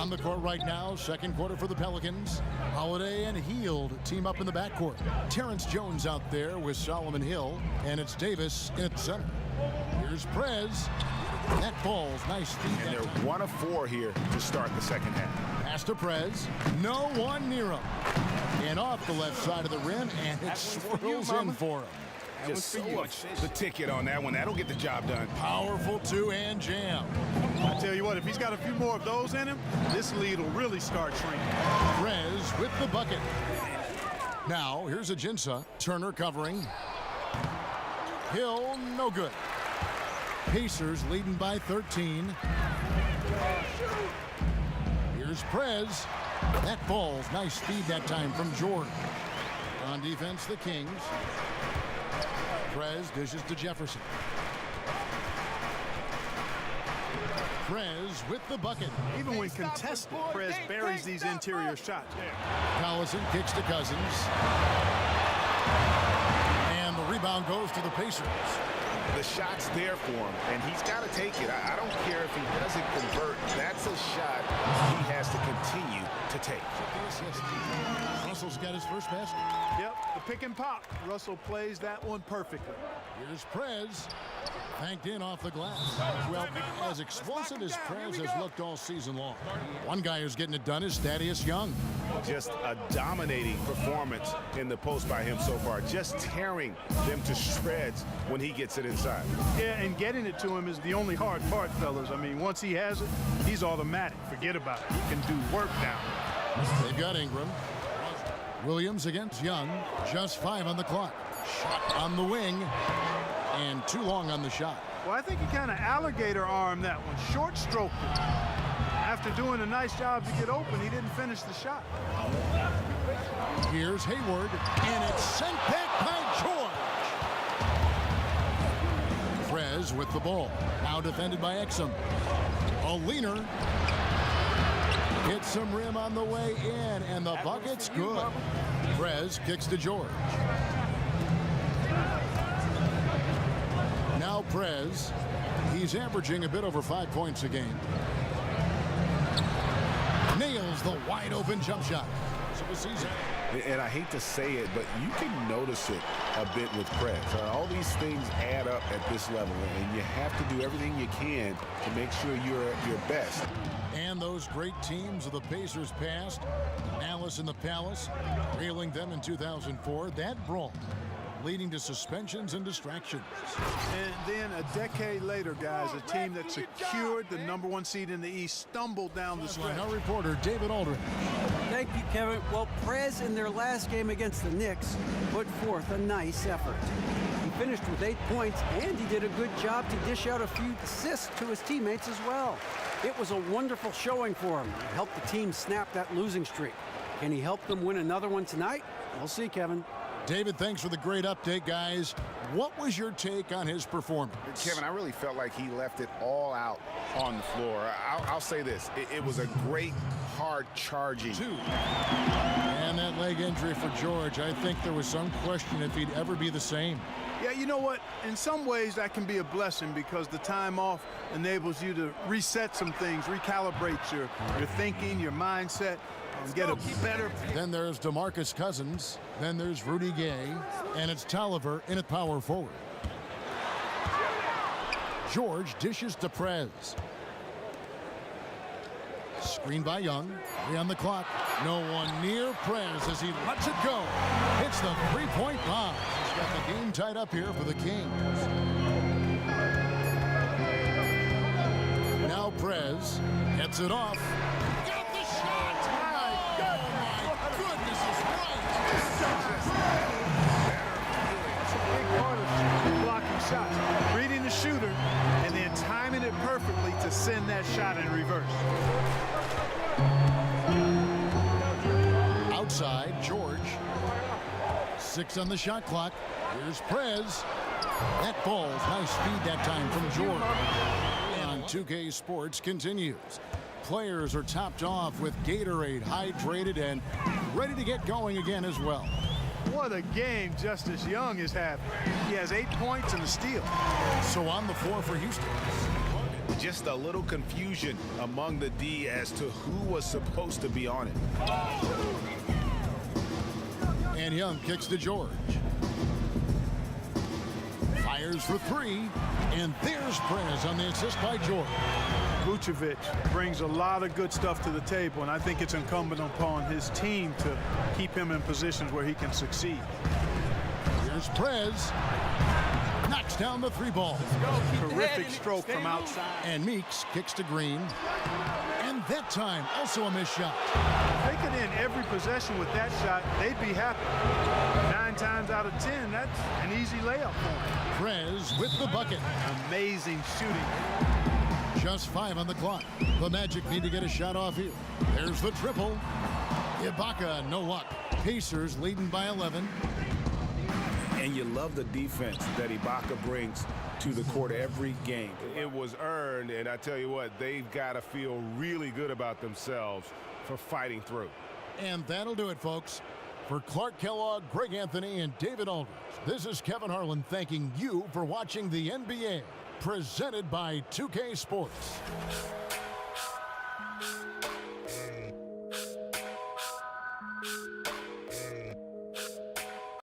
On the court right now, second quarter for the Pelicans. Holiday and Hield team up in the backcourt. Terrence Jones out there with Solomon Hill, and it's Davis in at center. Here's Prez. That ball's nice feed. And they're 1 of 4 here to start the second half. Pass to Prez. No one near him. And off the left side of the rim, and it swirls in for him. Just so much the ticket on that one. That'll get the job done. Powerful two-hand jam. I tell you what, if he's got a few more of those in him, this lead will really start shrinking. Prez with the bucket. Now, here's Ajinça. Turner covering. Hill, no good. Pacers leading by 13. Here's Prez. That ball's nice speed that time from Jordan. On defense, the Kings. Prez dishes to Jefferson. Prez with the bucket. Even when contested, Prez buries these interior shots. Collison kicks to Cousins. And the rebound goes to the Pacers. The shot's there for him, and he's got to take it. I don't care if he doesn't convert. That's a shot he has to continue to take. Russell's got his first basket. Yep, the pick and pop. Russell plays that one perfectly. Here's Prez. Banked in off the glass. Well, as explosive as Prez has looked all season long, one guy who's getting it done is Thaddeus Young. Just a dominating performance in the post by him so far. Just tearing them to shreds when he gets it inside. Yeah, and getting it to him is the only hard part, fellas. I mean, once he has it, he's automatic. Forget about it. He can do work down there. They've got Ingram. Williams against Young. Just 5 on the clock. Shot on the wing. And too long on the shot. Well, I think he kind of alligator armed that one. Short stroked it. After doing a nice job to get open, he didn't finish the shot. Here's Hayward. And it's sent back by George. Prez with the ball. Now defended by Exum. A leaner. Hits some rim on the way in. And the bucket's good. Prez kicks to George. Now Prez, he's averaging a bit over 5 points a game. Nails the wide open jump shot. So the season. And I hate to say it, but you can notice it a bit with Prez. All these things add up at this level, and you have to do everything you can to make sure you're at your best. And those great teams of the Pacers past, Alice in the Palace, railing them in 2004, that brawl leading to suspensions and distractions. And then a decade later, guys, a team that secured the #1 seed in the East stumbled down the stretch. Our reporter, David Aldridge. Thank you, Kevin. Well, Prez in their last game against the Knicks put forth a nice effort. He finished with 8 points, and he did a good job to dish out a few assists to his teammates as well. It was a wonderful showing for him. It helped the team snap that losing streak. Can he help them win another one tonight? We'll see, Kevin. David, thanks for the great update, guys. What was your take on his performance? Kevin, I really felt like he left it all out on the floor. I'll say this. It was a great, hard charging. 2. And that leg injury for George, I think there was some question if he'd ever be the same. Yeah, you know what? In some ways, that can be a blessing because the time off enables you to reset some things, recalibrate your thinking, your mindset, and get a better. Then there's DeMarcus Cousins. Then there's Rudy Gay. And it's Tolliver in at power forward. George dishes to Prez. Screen by Young. 3 on the clock. No one near Prez as he lets it go. It's the 3-point bomb. He's got the game tied up here for the Kings. Now Prez gets it off. Got the shot! My goodness is right! That's a big part of blocking shots. Reading the shooter and then timing it perfectly to send that shot in reverse. Outside, George. 6 on the shot clock. Here's Prez. That ball's nice speed that time from George. On 2K Sports continues. Players are topped off with Gatorade, hydrated, and ready to get going again as well. What a game Justice Young is having. He has 8 points and a steal. So on the floor for Houston. just a little confusion among the D as to who was supposed to be on it. And Young kicks to George. Fires for three. And there's Prez on the assist by George. Vucevic brings a lot of good stuff to the table, and I think it's incumbent upon his team to keep him in positions where he can succeed. Here's Prez. Knocks down the three ball. Terrific stroke from outside. And Meeks kicks to Green. And that time, also a missed shot. If they could end every possession with that shot, they'd be happy. 9 times out of 10, that's an easy layup for them. Prez with the bucket. Amazing shooting. Just 5 on the clock. The Magic need to get a shot off here. There's the triple. Ibaka, no luck. Pacers leading by 11. And you love the defense that Ibaka brings to the court every game. It was earned, and I tell you what, they've got to feel really good about themselves for fighting through. And that'll do it, folks. For Clark Kellogg, Greg Anthony, and David Aldridge, this is Kevin Harlan thanking you for watching the NBA, presented by 2K Sports.